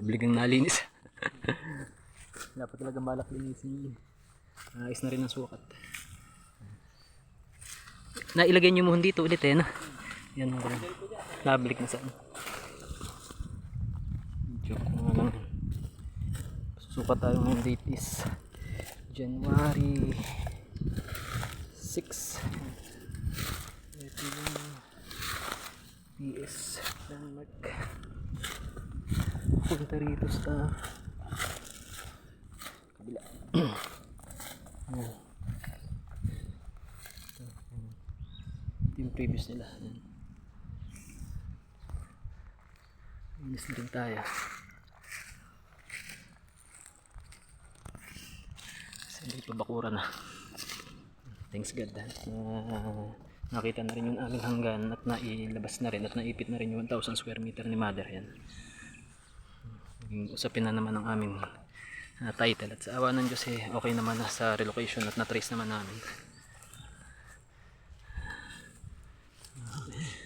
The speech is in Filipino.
Obligang nalinis. Dapat talagang balak linisin. Ayos na rin ang sukat. Nailagay nyo mo dito ulit eh, no? Yan mo rin. Nabalik na saan. Joke na lang. Susukat tayo ng date is January 6. Ito yung PS Denmark. Punta rito sa kabila. Ito yung previous nila. Inis na rin tayo. Kasi dito bakura na. Thanks God. Nakita na rin yung aming hanggan at nailabas na rin at naipit na rin yung 1,000 square meter ni Mother. Yan. Usapin na naman ang aming title at sa awa ng Diyos okay naman na sa relocation at na-trace naman namin.